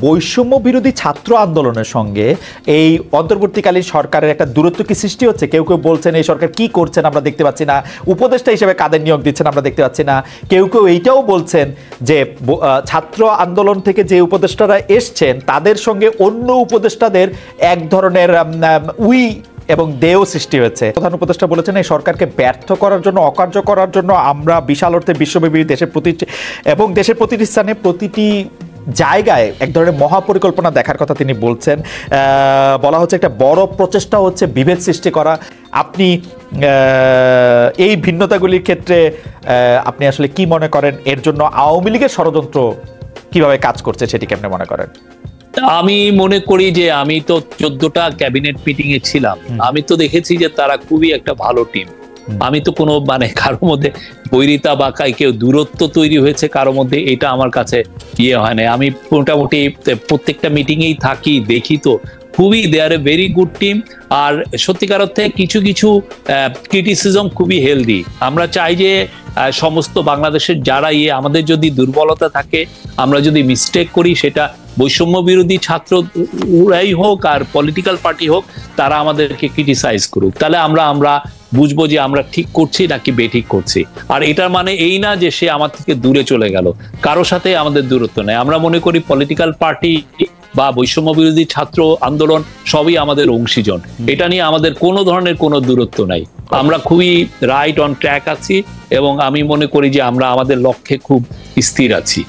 বৈষম্য বিরোধী ছাত্র আন্দোলনের সঙ্গে এই অন্তর্বর্তীকালীন সরকারের একটা দূরত্ব কি সৃষ্টি হচ্ছে? কেউ কেউ বলছেন এই সরকার কি করছেন আমরা দেখতে পাচ্ছি না, উপদেষ্টা হিসেবে কাদের নিয়োগ দিচ্ছেন আমরা দেখতে পাচ্ছি না। কেউ কেউ এইটাও বলছেন যে ছাত্র আন্দোলন থেকে যে উপদেষ্টারা এসছেন তাদের সঙ্গে অন্য উপদেষ্টাদের এক ধরনের এবং দেও সৃষ্টি হয়েছে। প্রধান উপদেষ্টা বলেছেন এই সরকারকে ব্যর্থ করার জন্য, অকার্য করার জন্য আমরা বিশাল অর্থে বিশ্বব্যাপী দেশের প্রতিটি স্থানে প্রতিটি জায়গায় এক ধরনের মহাপরিকল্পনা দেখার কথা তিনি বলছেন। বলা হচ্ছে একটা বড় প্রচেষ্টা হচ্ছে বিভেদ সৃষ্টি করা। আপনি এই ভিন্নতাগুলির ক্ষেত্রে আপনি আসলে কি মনে করেন? এর জন্য আওয়ামী লীগের ষড়যন্ত্র কিভাবে কাজ করছে সেটি কেমনে মনে করেন? আমি মনে করি যে আমি তো 14টা ক্যাবিনেট মিটিং এ ছিলাম, আমি তো দেখেছি যে তারা খুবই একটা ভালো টিম। আমি তো কোনো কারোর মধ্যে বৈরিতা বা কেউ দূরত্ব তৈরি হয়েছে কারোর মধ্যে, এটা আমার কাছে হয় না। আমি মোটামুটি প্রত্যেকটা মিটিং এই থাকি, দেখি তো খুবই দে আর এ ভেরি গুড টিম। আর সত্যিকার অর্থে কিছু কিছু ক্রিটিসিজম খুবই হেলদি। আমরা চাই যে সমস্ত বাংলাদেশের যারা আমাদের যদি দুর্বলতা থাকে, আমরা যদি মিস্টেক করি, সেটা বৈষম্য বিরোধী ছাত্ররাই হোক আর পলিটিক্যাল পার্টি হোক, তারা আমাদেরকে ক্রিটিসাইজ করুক, তাহলে আমরা বুঝবো যে আমরা ঠিক করছি নাকি বেঠিক করছি। আর এটার মানে এই না যে সে আমার থেকে দূরে চলে গেল, কারোর সাথে আমাদের দূরত্ব নেই। আমরা মনে করি পলিটিক্যাল পার্টি বা বৈষম্য বিরোধী ছাত্র আন্দোলন সবই আমাদের অংশীজন, এটা নিয়ে আমাদের কোনো ধরনের কোনো দূরত্ব নাই। আমরা খুবই রাইট অন ট্র্যাক আছি এবং আমি মনে করি যে আমরা আমাদের লক্ষ্যে খুব স্থির আছি।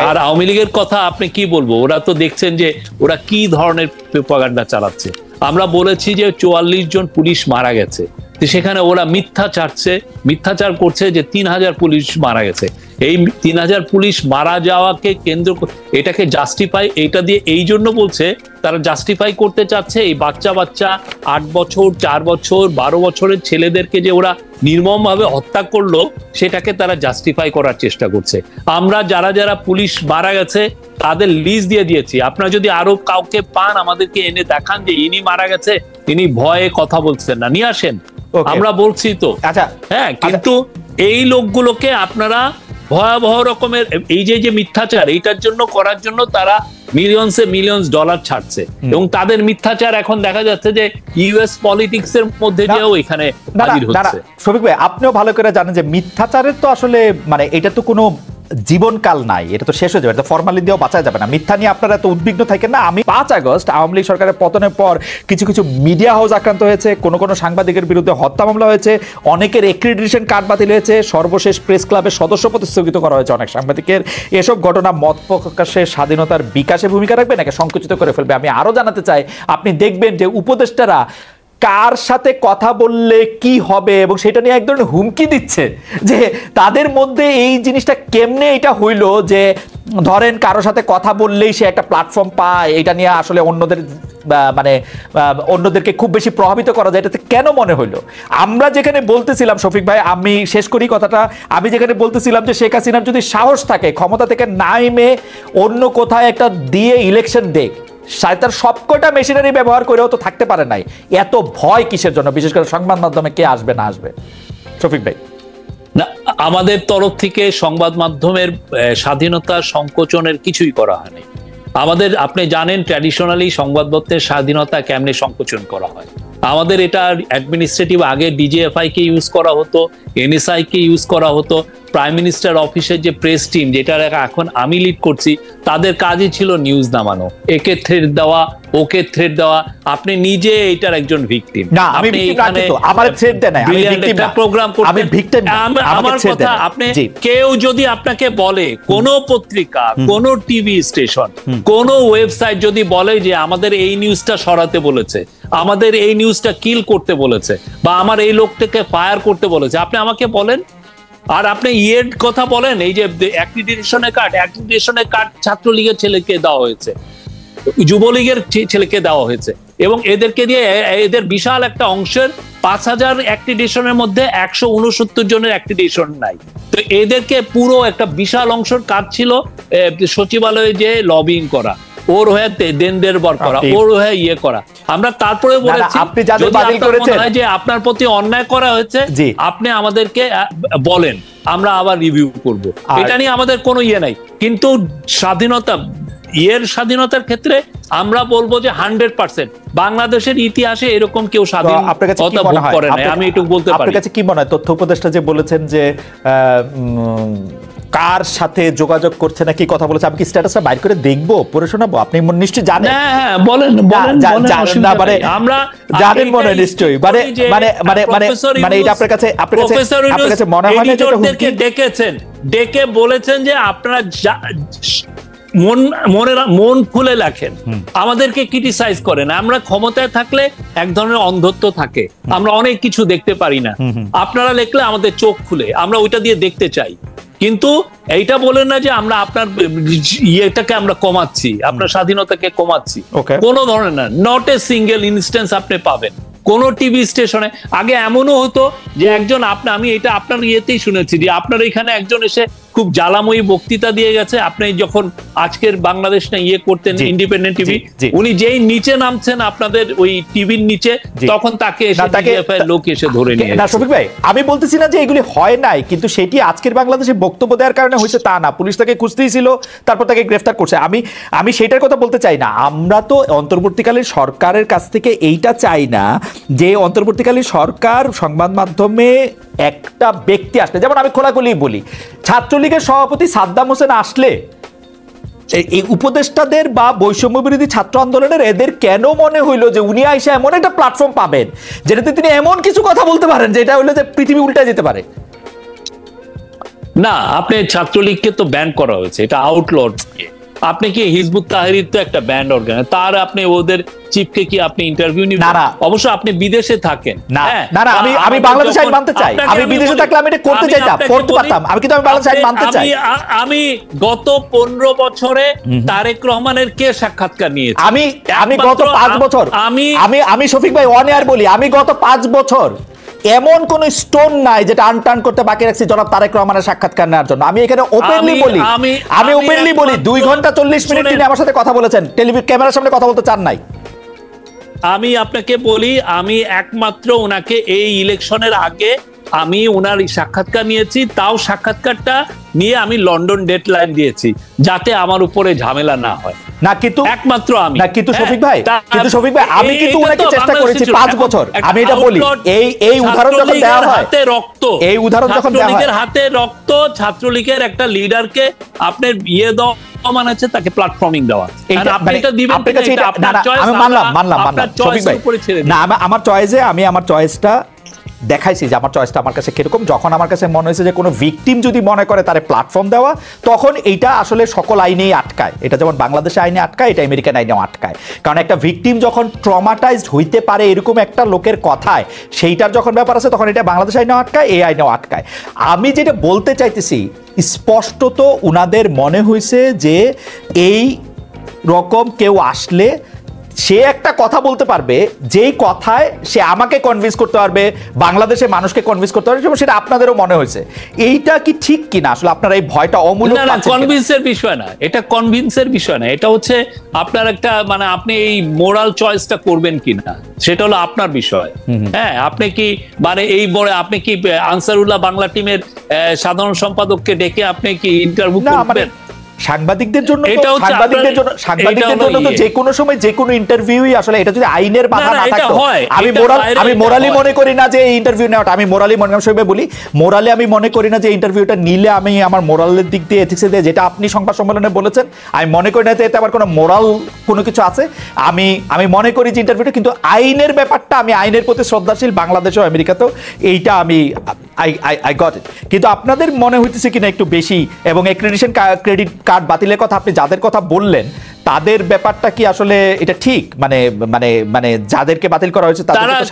আর আওয়ামী লীগের কথা আপনি কি বলবো, ওরা তো দেখছেন যে ওরা কি ধরনের প্রপাগান্ডা চালাচ্ছে। আমরা বলেছি যে 44 জন পুলিশ মারা গেছে, সেখানে ওরা মিথ্যাচার করছে যে 3000 পুলিশ মারা গেছে। এই 3000 পুলিশ মারা যাওয়াকে কেন্দ্র এটাকে জাস্টিফাই, এটা দিয়ে এই জন্য বলছে, তারা জাস্টিফাই করতে চাচ্ছে এই বাচ্চা 8 বছর 4 বছর 12 বছরের ছেলেদেরকে যে ওরা নির্মম ভাবে হত্যা করলো, সেটাকে তারা জাস্টিফাই করার চেষ্টা করছে। আমরা যারা যারা পুলিশ মারা গেছে তাদের লিস্ট দিয়ে দিয়েছি। আপনারা যদি আরো কাউকে পান আমাদেরকে এনে দেখান যে ইনি মারা গেছে, ইনি ভয়ে কথা বলছেন না, নিয়ে আসেন, আমরা বলছি তো। আচ্ছা, হ্যাঁ, কিন্তু এই লোকগুলোকে আপনারা ভয়াবহ রকমের এই যে মিথ্যাচার, এইটার জন্য করার জন্য তারা মিলিয়ন্স ডলার ছাড়ছে এবং তাদের মিথ্যাচার এখন দেখা যাচ্ছে যে ইউএস পলিটিক্স এর মধ্যে দিয়েও এখানে হাজির হচ্ছে। শফিক ভাই, আপনিও ভালো করে জানেন যে মিথ্যাচারের তো আসলে এটা তো কোনো জীবনকাল নাই, এটা তো শেষ হয়ে যাবে, এটা ফরমালিন দিয়েও বাঁচা যাবে না। মিথ্যা নিয়ে আপনারা এত উদ্বিগ্ন থাকেন না। আমি 5 আগস্ট আওয়ামী লীগ সরকারের পতনের পর কিছু মিডিয়া হাউস আক্রান্ত হয়েছে, কোনো সাংবাদিকের বিরুদ্ধে হত্যা মামলা হয়েছে, অনেকের এক্রিডিটেশন কার্ড বাতিল হয়েছে, সর্বশেষ প্রেস ক্লাবের সদস্যপদ স্থগিত করা হয়েছে অনেক সাংবাদিকের। এসব ঘটনা মত প্রকাশের স্বাধীনতার বিকাশে ভূমিকা রাখবে নাকি সংকুচিত করে ফেলবে? আমি আরো জানাতে চাই, আপনি দেখবেন যে উপদেষ্টারা কার সাথে কথা বললে কি হবে এবং সেটা নিয়ে এক ধরনের হুমকি দিচ্ছে যে তাদের মধ্যে এই জিনিসটা কেমনে এটা হইলো যে ধরেন কারোর সাথে কথা বললেই সে একটা প্ল্যাটফর্ম পায়, এটা নিয়ে আসলে অন্যদেরকে খুব বেশি প্রভাবিত করা যায়, এটাতে কেন মনে হইলো? আমরা যেখানে বলতেছিলাম, শফিক ভাই আমি শেষ করি কথাটা, আমি যেখানে বলতেছিলাম যে শেখ হাসিনার যদি সাহস থাকে ক্ষমতা থেকে নাইমে অন্য কোথায় একটা দিয়ে ইলেকশন দেখ, তার সবকটা মেশিনারি ব্যবহার করেও তো থাকতে পারে নাই, এত ভয় কিসের জন্য? বিশেষ করে সংবাদ মাধ্যমে কে আসবে না আসবে? শফিক ভাই, না, আমাদের তরফ থেকে সংবাদ মাধ্যমের স্বাধীনতা সংকোচনের কিছুই করা হয়নি। আমাদের, আপনি জানেন ট্র্যাডিশনালি সংবাদপত্রের স্বাধীনতা কেমনে সংকোচন করা হয়। আমাদের এটা অ্যাডমিনিস্ট্রেটিভ, আগে ডিজিএফআই কে ইউজ করা হতো, এনএসআই কে ইউজ করা হতো, প্রাইম মিনিস্টার অফিসের যে প্রেস টিম, যেটা এখন আমি লিড করছি, তাদের কাজই ছিল নিউজ নামানো, একে থ্রেড দেওয়া, ওকে থ্রেড দেওয়া। আপনি নিজে এটার একজন ভিকটিম। আপনি এখানে আমার থ্রেড দেন না, আমি ভিকটিম না, প্রোগ্রাম করতে আমি ভিকটিম না। আমার কথা, আপনি কেউ যদি আপনাকে বলে, কোন পত্রিকা, কোন টিভি স্টেশন, কোন ওয়েবসাইট যদি বলে যে আমাদের এই নিউজটা সরাতে বলেছে, আমাদের এই নিউজটা কিল করতে বলেছে, বা আমার এই লোকটাকে ফায়ার করতে বলেছে, আপনি আমাকে বলেন। আর আপনি ইয়ের কথা বলেন, এই যে অ্যাক্রিডিটেশনের কার্ড ছাত্রলীগের ছেলেকে দেওয়া হয়েছে, যুবলীগের ছেলেকে দেওয়া হয়েছে, এবং এদেরকে দিয়ে এদের বিশাল একটা অংশের 5000 অ্যাক্রিডিটেশনের মধ্যে 169 জনের অ্যাক্রিডিটেশন নাই। তো এদেরকে পুরো একটা বিশাল অংশের কাজ ছিল সচিবালয়ে যে লবিং করা, ওর হয়ে দেনদের বর করা, ওর হয়ে ইয়ে করা। আমরা তারপরে বলেছি যে আপনার প্রতি অন্যায় করা হয়েছে, আপনি আমাদেরকে বলেন, আমরা আবার রিভিউ করব। এটা নিয়ে আমাদের কোনো ইয়ে নাই। কিন্তু স্বাধীনতা, ইয়ের স্বাধীনতার ক্ষেত্রে আমরা বলবো যে 100%। বাংলাদেশের ইতিহাসে এরকম কেউ স্বাধীনতা ভোগ করে নাই, আমি এটুকু বলতে পারি। আপনার কাছে কি মনে হয় তথ্য উপদেষ্টা যে বলেছেন যে কার সাথে যোগাযোগ করছে না কি কথা বলেছে, আমি কি স্ট্যাটাসটা বাইর করে দেখবো, পড়ে শোনাবো? আপনি নিশ্চয়ই জানেন। হ্যাঁ বলেন আমরা জানেন মনে নিশ্চয়ই, মানে এটা আপনার কাছে মনে হয় না যে ডেকে বলেছেন যে আপনারা মন খুলে লেখেন, আমাদেরকে ক্রিটিসাইজ করেন। আমরা ক্ষমতায় থাকলে এক ধরনের অন্ধত্ব থাকে, আমরা অনেক কিছু দেখতে পারি না। আপনারা লিখলে আমাদের চোখ খুলে, আমরা ওইটা দিয়ে দেখতে চাই। কিন্তু এইটা বলেন না যে আমরা আপনার ইয়েটাকে আমরা কমাচ্ছি, আপনার স্বাধীনতাকে কমাচ্ছি, কোনো ধরনের না। নট এ সিঙ্গেল ইনস্ট্যান্স আপনি পাবেন কোন টিভি স্টেশনে। আগে এমনও হতো যে একজন আমি এটা আপনার ইয়েতেই শুনেছি যে আপনার এখানে একজন এসে খুব জ্বালাময়ী বক্তৃতা দিয়ে গেছে। আপনি যখন আজকের বাংলাদেশ না ইয়ে করতেন ইন্ডিপেন্ডেন্ট টিভি, উনি যেই নিচে নামছেন আপনাদের ওই টিভির নিচে, তখন তাকে লোক এসে ধরে নিয়ে। না শফিক ভাই, আমি বলতেছি না যে এগুলি হয় নাই, কিন্তু সেটি আজকের বাংলাদেশে বক্তব্য দেওয়ার কারণে হয়েছে তা না। পুলিশ তাকে খুঁজতেই ছিল, তারপর তাকে গ্রেফতার করছে। আমি সেটার কথা বলতে চাই না। আমরা তো অন্তর্বর্তীকালীন সরকারের কাছ থেকে এইটা চাই না যে অন্তর্বর্তীকালীন সরকার সংবাদ মাধ্যমে একটা ব্যক্তি আসলে, যেমন আমি খোলাখুলি বলি, ছাত্রলীগের সভাপতি সাদ্দাম হোসেন আসলে এই উপদেষ্টাদের বা বৈষম্য বিরোধী ছাত্র আন্দোলনের এদের কেন মনে হইলো যে উনি আইসা এমন একটা প্ল্যাটফর্ম পাবেন যেটাতে তিনি এমন কিছু কথা বলতে পারেন যেটা হইলো যে পৃথিবী উল্টে যেতে পারে? না, আপনি ছাত্রলীগকে তো ব্যান করা হয়েছে, এটা আউটলড। আপনি কি হিজবুত তাহরির তো একটা ব্যান্ড অর্গান, তার আপনি ওদের চিফকে কি আপনি ইন্টারভিউ নিবেন? অবশ্য আপনি বিদেশে থাকেন। না না, আমি বাংলাদেশ আইন মানতে চাই। আমি বিদেশে থাকলে আমি এটা করতে চাইতাম, করতে পারতাম। আমি কিন্তু বাংলাদেশ আইন মানতে চাই। আমি গত 15 বছরে তারেক রহমানের কে সাক্ষাৎকার নিয়েছি? আমি গত 5 বছর, আমি শফিক ভাই অন এয়ার বলি, আমি গত 5 বছর এমন কোন স্টোন নাই যেটা আনটার্ন করতে বাকি রাখছি জনাব তারেক রহমানের সাক্ষাৎকার নেওয়ার জন্য। আমি এখানে ওপেনলি বলি, আমি ওপেনলি বলি 2 ঘন্টা 40 মিনিট তিনি আমার সাথে কথা বলেছেন, টেলিভিশন ক্যামেরার সামনে কথা বলতে চান নাই। আমি আপনাকে বলি, আমি একমাত্র ওনাকে এই ইলেকশনের আগে আমি ওনার সাক্ষাৎকার নিয়েছি, তাও সাক্ষাৎকারটা নিয়ে আমি লন্ডন ডেডলাইন দিয়েছি যাতে আমার উপরে ঝামেলা না হয়। না কিন্তু একমাত্র আমি না, কিন্তু শফিক ভাই, আমি কিন্তু ওনাকে চেষ্টা করেছি 5 বছর। আমি এটা বলি, এই উদাহরণ যখন দেওয়া হয়, হাতে রক্ত, এই উদাহরণ যখন দেওয়া হয়, ছাত্রলীগের হাতে রক্ত, ছাত্রলীগের একটা লিডারকে আপনার ইয়ে দাও মানে হচ্ছে তাকে প্ল্যাটফর্মিং দেওয়া। আপনি এটা দিবেন, আপনার চয়েস। আমি মানলাম শফিক ভাই। না, আমার চয়েসে আমি আমার চয়েসটা দেখাইছি যে আমার চয়েসটা আমার কাছে কিরকম। যখন আমার কাছে মনে হয়েছে যে কোনো ভিকটিম যদি মনে করে তারে প্ল্যাটফর্ম দেওয়া, তখন এইটা আসলে সকল আইনেই আটকায়। এটা যেমন বাংলাদেশের আইনে আটকায়, এটা আমেরিকান আইনেও আটকায়। কারণ একটা ভিকটিম যখন ট্রমাটাইজড হইতে পারে এরকম একটা লোকের কথায়, সেইটার যখন ব্যাপার আছে তখন এটা বাংলাদেশ আইনেও আটকায়, এই আইনেও আটকায়। আমি যেটা বলতে চাইতেছি, স্পষ্টত উনাদের মনে হয়েছে যে এই রকম কেউ আসলে সে একটা কথা বলতে পারবে যেই কথায় সে আমাকে কনভিন্স করতে পারবে, বাংলাদেশের মানুষকে কনভিন্স করতে পারবে, সেটা আপনাদেরও মনে হয়েছে। এইটা কি ঠিক কিনা? আসলে আপনারা এই ভয়টা অমূলক না, কনভিন্সের বিষয় না, এটা কনভিন্সের বিষয় না, এটা হচ্ছে আপনার একটা মানে আপনি এই মোরাল চয়েসটা করবেন কিনা সেটা হলো আপনার বিষয়। হ্যাঁ, আপনি কি মানে এই আপনি কি আনসারুল্লাহ বাংলা টিমের সাধারণ সম্পাদককে ডেকে আপনি কি ইন্টারভিউ করবেন? সাংবাদিকদের জন্য তো যে কোনো সময় যে কোনো ইন্টারভিউই আসলে, এটা যদি আইনের বাধা না থাকতো, আমি মোরালি মনে করি না যে এই ইন্টারভিউ নেওয়াটা, আমি মোরালি মনে বলি, মোরালি আমি মনে করি না যে ইন্টারভিউটা নিলে আমি আমার মোরালের দিক দিয়ে, এথিক্সে দিয়ে, যেটা আপনি সংবাদ সম্মেলনে বলেছেন, আমি মনে করি না যে এতে আবার কোনো মোরাল কোনো কিছু আছে। আমি মনে করি যে ইন্টারভিউটা, কিন্তু আইনের ব্যাপারটা, আমি আইনের প্রতি শ্রদ্ধাশীল, বাংলাদেশেও আমেরিকাতেও, এইটা আমি আই গট ইট। কিন্তু আপনাদের মনে হইতেছে কিনা একটু বেশি, এবং অ্যাক্রেডিটেশন ক্রেডিট কার্ড বাতিলের কথা আপনি যাদের কথা বললেন, তাদের ব্যাপারটা কি আসলে এটা ঠিক? মানে মানে মানে যাদেরকে বাতিল করা হয়েছে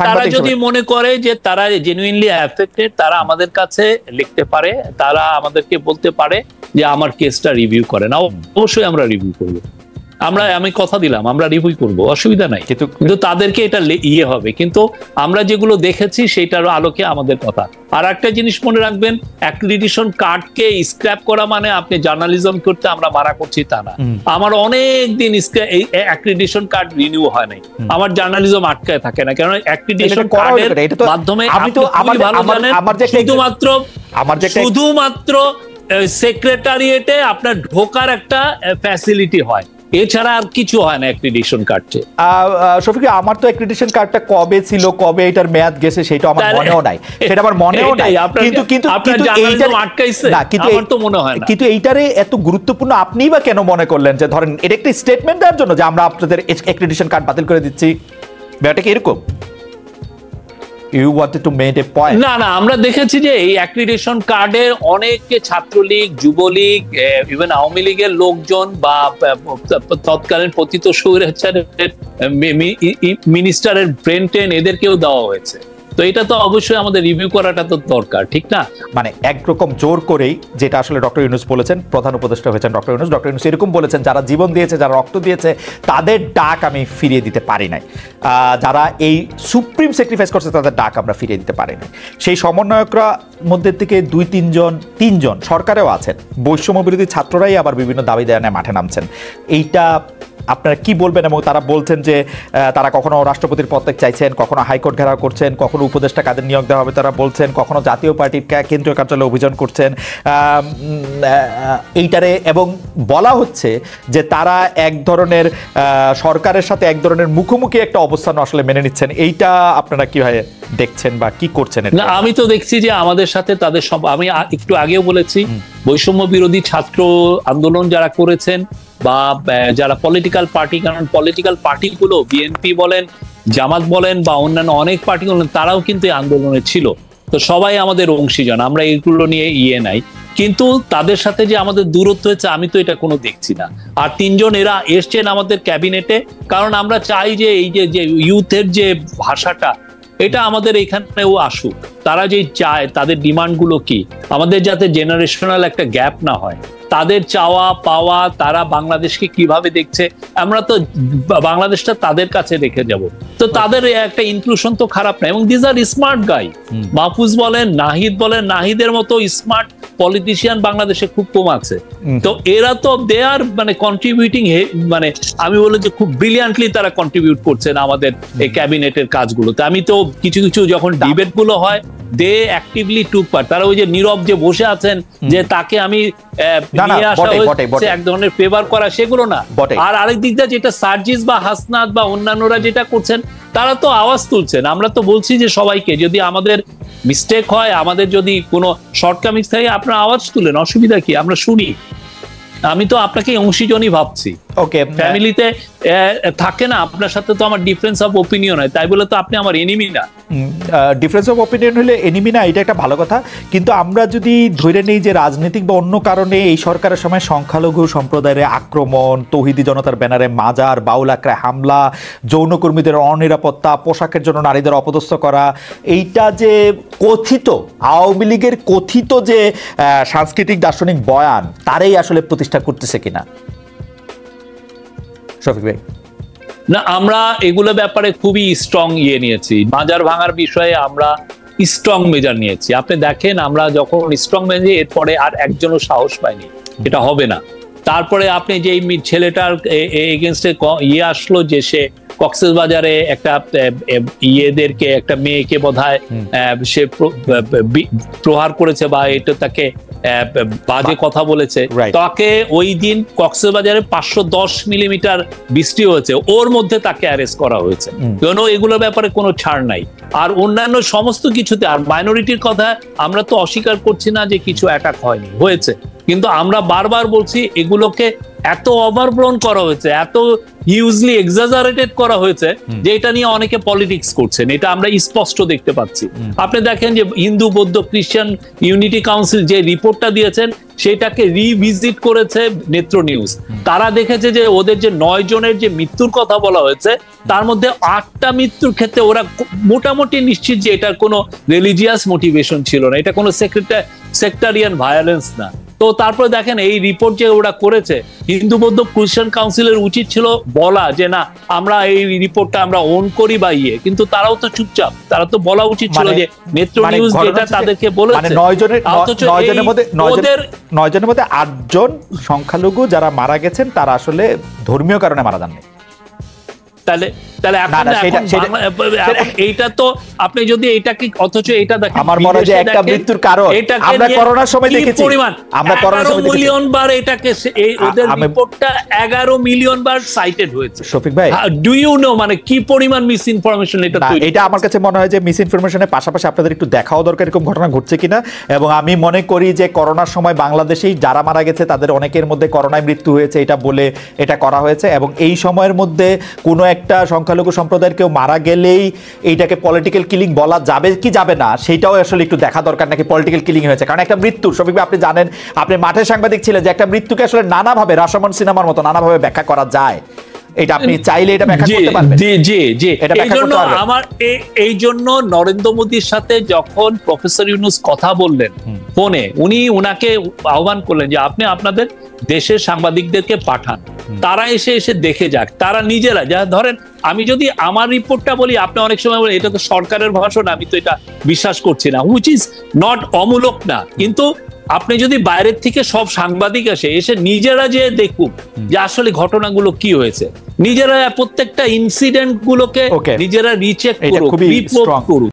তারা যদি মনে করে যে তারা জেনুইনলি অ্যাফেক্টেড, তারা আমাদের কাছে লিখতে পারে, তারা আমাদেরকে বলতে পারে যে আমার কেসটা রিভিউ করেন। অবশ্যই আমরা রিভিউ করবো, আমি কথা দিলাম আমরা রিভিউ করবো, অসুবিধা নাই। কিন্তু তাদেরকে এটা ইয়ে হবে, কিন্তু আমরা যেগুলো দেখেছি সেটার আলোকে আমাদের কথা। আর একটা জিনিস মনে রাখবেন, অ্যাক্রিডিটেশন কার্ডকে স্ক্র্যাপ করা মানে আপনি জার্নালিজম করতে আমরা মারা করছি তা না। আমার অনেক দিন এই অ্যাক্রিডিটেশন কার্ড রিনিউ হয় নাই, আমার জার্নালিজম আটকায় থাকে না, কারণ অ্যাক্রিডিটেশন কার্ডের মাধ্যমে শুধুমাত্র সেক্রেটারিয়েটে আপনার ঢোকার একটা ফ্যাসিলিটি হয়, এছাড়া আর কিছু হয় না অ্যাক্রিডিটেশন কার্ডে। শফিক, আমার তো অ্যাক্রিডিটেশন কার্ডটা কবে ছিল, কবে এটার মেয়াদ গেছে সেটা আমার মনেও নাই, সেটা আমার মনেও নাই। কিন্তু এইটারে এত গুরুত্বপূর্ণ আপনিই বা কেন মনে করলেন যে ধরেন এটা একটা স্টেটমেন্ট দেওয়ার জন্য যে আমরা আপনাদের অ্যাক্রিডিটেশন কার্ড বাতিল করে দিচ্ছি, ব্যাপারটা কি এরকম? You wanted to make a point. না না, আমরা দেখেছি যে এই অ্যাক্রিডিটেশন কার্ডে অনেক ছাত্রলীগ, যুবলীগ, ইভেন আওয়ামী লীগের লোকজন বা তৎকালীন পতিত স্বৈরাচারের মিনিস্টারের ব্রেন ট্রেন এদেরকেও দেওয়া হয়েছে। তো এটা তো অবশ্যই আমাদের রিভিউ করাটা তো দরকার, ঠিক না? মানে একরকম জোর করেই, যেটা আসলে ডক্টর ইউনূস বলেছেন, প্রধান উপদেষ্টা হয়েছেন ডক্টর ইউনূস। ডক্টর ইউনূস এরকম বলেছেন যারা জীবন দিয়েছে, যারা রক্ত দিয়েছে, তাদের ডাক আমি ফিরিয়ে দিতে পারি নাই। যারা এই সুপ্রিম স্যাক্রিফাইস করছে তাদের ডাক আমরা ফিরিয়ে দিতে পারি নাই। সেই সমন্বয়করা মধ্যে থেকে তিনজন সরকারেও আছেন, বৈষম্য বিরোধী ছাত্ররাই আবার বিভিন্ন দাবি দেওয়া মাঠে নামছেন। এইটা আপনারা কি বলবেন? এবং তারা বলছেন যে তারা কখনো রাষ্ট্রপতির পদত্যাগ চাইছেন, কখনো হাইকোর্ট ঘেরাও করছেন, কখনো উপদেষ্টা কাদের নিয়োগ দেওয়া হবে তারা বলছেন, কখনো জাতীয় পার্টির কেন্দ্রীয় কার্যালয়ে অভিযান করছেন এইটারে। এবং বলা হচ্ছে যে তারা এক ধরনের সরকারের সাথে এক ধরনের মুখোমুখি একটা অবস্থান আসলে মেনে নিচ্ছেন। এইটা আপনারা কিভাবে দেখছেন বা কি করছেন? না, আমি তো দেখছি যে আমাদের সাথে তাদের সব, আমি একটু আগেও বলেছি, বৈষম্য বিরোধী ছাত্র আন্দোলন যারা করেছেন বা যারা পলিটিক্যাল পার্টি, কারণ পলিটিক্যাল পার্টিগুলো বিএনপি বলেন, জামাত বলেন বা অন্যান্য অনেক পার্টি বলেন, তারাও কিন্তু এই আন্দোলনে ছিল। তো সবাই আমাদের অংশীজন, আমরা এইগুলো নিয়ে নাই। কিন্তু তাদের সাথে যে আমাদের দূরত্ব হয়েছে আমি তো এটা কোনো দেখছি না। আর তিনজন এরা এসছেন আমাদের ক্যাবিনেটে, কারণ আমরা চাই যে এই যে ইউথের যে ভাষাটা, এটা আমাদের এখানেও আসুক। তারা যে চায়, তাদের ডিমান্ডগুলো কি, আমাদের যাতে জেনারেশনাল একটা গ্যাপ না হয়, তাদের চাওয়া পাওয়া, তারা বাংলাদেশকে কিভাবে দেখছে, আমরা তো বাংলাদেশটা তাদের কাছে রেখে যাব। তো তাদের একটা ইনক্লুশন তো খারাপ না। এবং this are smart guy, Mahfuz বলেন, নাহিদ বলেন, নাহিদের মতো স্মার্ট পলিটিশিয়ান বাংলাদেশে খুব কম আছে। তো এরা তো দে আর মানে কন্ট্রিবিউটিং, মানে আমি বলি যে খুব ব্রিলিয়ান্টলি তারা কন্ট্রিবিউট করছেন আমাদের এই ক্যাবিনেটের কাজগুলোতে। আমি তো কিছু যখন ডিবেট গুলো হয়, দে অ্যাক্টিভলি টুক পার্ট। তারা ওই যে নীরব যে বসে আছেন যে তাকে আমি নিয়ে আসা হয়েছে এক ধরনের ফেভার করা, সেগুলো না। আর আরেক দিক দিয়ে যেটা সার্জিস বা হাসনাত বা অন্যান্যরা যেটা করছেন, তারা তো আওয়াজ তুলছেন। আমরা তো বলছি যে সবাইকে, যদি আমাদের মিস্টেক হয়, আমাদের যদি কোনো শর্টকামিংস থাকে, আপনারা আওয়াজ তুলেন, অসুবিধা কি, আমরা শুনি। আমি তো আপনাকে অংশীজনই ভাবছি। ওকে, ফ্যামিলিতে থাকে না, আপনার সাথে তো আমার ডিফারেন্স অফ ওপিনিয়ন হয়, তাই বলে তো আপনি আমার এনিমি না। ডিফারেন্স অফ ওপিনিয়ন হলে এনিমি না, এটা একটা ভালো কথা। কিন্তু আমরা যদি ধরে নেই যে রাজনৈতিক বা অন্য কারণে এই সরকারের সময় সংখ্যালঘু সম্প্রদায়ের আক্রমণ, তৌহিদি জনতার ব্যানারে মাজার, বাউল আখড়ায় হামলা, যৌনকর্মীদের অনিরাপত্তা, পোশাকের জন্য নারীদের অপদস্থ করা, এইটা যে কথিত আওয়ামী লীগের কথিত যে সাংস্কৃতিক দার্শনিক বয়ান, তারই আসলে প্রতিষ্ঠা করতেছে কিনা শফিক ভাই? না, আমরা এগুলো ব্যাপারে খুবই স্ট্রং নিয়েছি। মাজার ভাঙার বিষয়ে আমরা স্ট্রং মেজার নিয়েছি। আপনি দেখেন, আমরা যখন স্ট্রং মেজার, এরপরে আর একজনও সাহস পায়নি, এটা হবে না। তারপরে আপনি যে ছেলেটার এগেনস্টে আসলো যে সে কক্সবাজারে একটা একটা মেয়েকে বোধহয় সে প্রহার করেছে বা এটা তাকে বাজে কথা বলেছে, তাকে ওই দিন কক্সবাজারে 510 মিলিমিটার বৃষ্টি হয়েছে, ওর মধ্যে তাকে অ্যারেস্ট করা হয়েছে। কেন এগুলোর ব্যাপারে কোনো ছাড় নাই। আর অন্যান্য সমস্ত কিছুতে, আর মাইনরিটির কথা আমরা তো অস্বীকার করছি না যে কিছু অ্যাটাক হয়নি, হয়েছে। কিন্তু আমরা বারবার বলছি এগুলোকে এত ওভারব্লোন করা হয়েছে, এত হিউজলি এক্সাজারেটেড করা হয়েছে যে এটা নিয়ে অনেকে পলিটিক্স করছেন, এটা আমরা স্পষ্ট দেখতে পাচ্ছি। আপনি দেখেন যে হিন্দু, বৌদ্ধ, খ্রিস্টান ইউনিটি কাউন্সিল যে রিপোর্টটা দিয়েছেন, সেটাকে রিভিজিট করেছে নেত্র নিউজ। তারা দেখেছে যে ওদের যে 9 জনের যে মৃত্যুর কথা বলা হয়েছে, তার মধ্যে 8টা মৃত্যুর ক্ষেত্রে ওরা মোটামুটি নিশ্চিত যে এটার কোনো রিলিজিয়াস মোটিভেশন ছিল না, এটা কোনো সেক্টারিয়ান ভায়োলেন্স না। তো তারপরে দেখেন এই রিপোর্ট যে ওরা করেছে, হিন্দু, বৌদ্ধ, খ্রিস্টান কাউন্সিলের উচিত ছিল বলা যে না, আমরা এই রিপোর্টটা আমরা ওন করি বা কিন্তু তারাও তো চুপচাপ। তারা তো বলা উচিত ছিল যে নেত্র নিউজ যেটা তাদেরকে বলেছে। 9 জনের মধ্যে 8 জন সংখ্যালঘু যারা মারা গেছেন, তারা আসলে ধর্মীয় কারণে মারা যাননি। তাহলে তাহলে এখন এইটা তো আপনি যদি এটাকে অথচ এটা দেখেন আমার মনে হয় যে একটা মৃত্যুর কারণ আমরা করোনার সময় দেখেছি, আমরা করোনার সময় 11 মিলিয়ন বার এটাকে ওদের রিপোর্টটা 11 মিলিয়ন বার সাইটেড হয়েছে। শফিক ভাই, ডু ইউ নো মানে কি পরিমাণ মিস ইনফরমেশন এটা তৈরি? এটা আমার কাছে মনে হয় যে মিস ইনফরমেশনের পাশাপাশি আপনাদের একটু দেখাও দরকার এরকম ঘটনা ঘটছে কিনা। এবং আমি মনে করি যে করোনার সময় বাংলাদেশেই যারা মারা গেছে তাদের অনেকের মধ্যে করোনায় মৃত্যু হয়েছে এটা বলে এটা করা হয়েছে, এবং এই সময়ের মধ্যে কোনো একটা সংখ্যালঘু সম্প্রদায়ের কেউ মারা গেলেই এইটাকে পলিটিক্যাল কিলিং বলা যাবে কি যাবে না সেটাও আসলে একটু দেখা দরকার, নাকি পলিটিক্যাল কিলিং হয়েছে। কারণ একটা মৃত্যু, শফিক ভাই আপনি জানেন, আপনি মাঠের সাংবাদিক ছিলেন, যে একটা মৃত্যুকে আসলে নানাভাবে রাশামন সিনেমার মতো নানাভাবে ব্যাখ্যা করা যায়। এটা আপনি চাইলে এটা ব্যাখ্যা করতে পারবেন। জি এইজন্য আমার এই জন্য নরেন্দ্র মোদীর সাথে যখন প্রফেসর ইউনূস কথা বললেন ফোনে, উনাকে আহ্বান করলেন যে আপনি আপনাদের দেশের সাংবাদিকদেরকে পাঠান, তারা এসে দেখে যাক, তারা নিজেরা যা ধরেন আমি যদি আমার রিপোর্টটা বলি, আপনি অনেক সময় বলেন এটা তো সরকারের ভাষণ, আমি তো এটা বিশ্বাস করছি না, হুইচ ইজ নট অমূলক না, কিন্তু আপনি যদি বাইরের থেকে সব সাংবাদিক এসে নিজেরা যে দেখুক যে আসলে ঘটনাগুলো কি হয়েছে, নিজেরা প্রত্যেকটা ইনসিডেন্ট গুলোকে নিজেরা রিচেক করুক, রিপোর্ট করুক।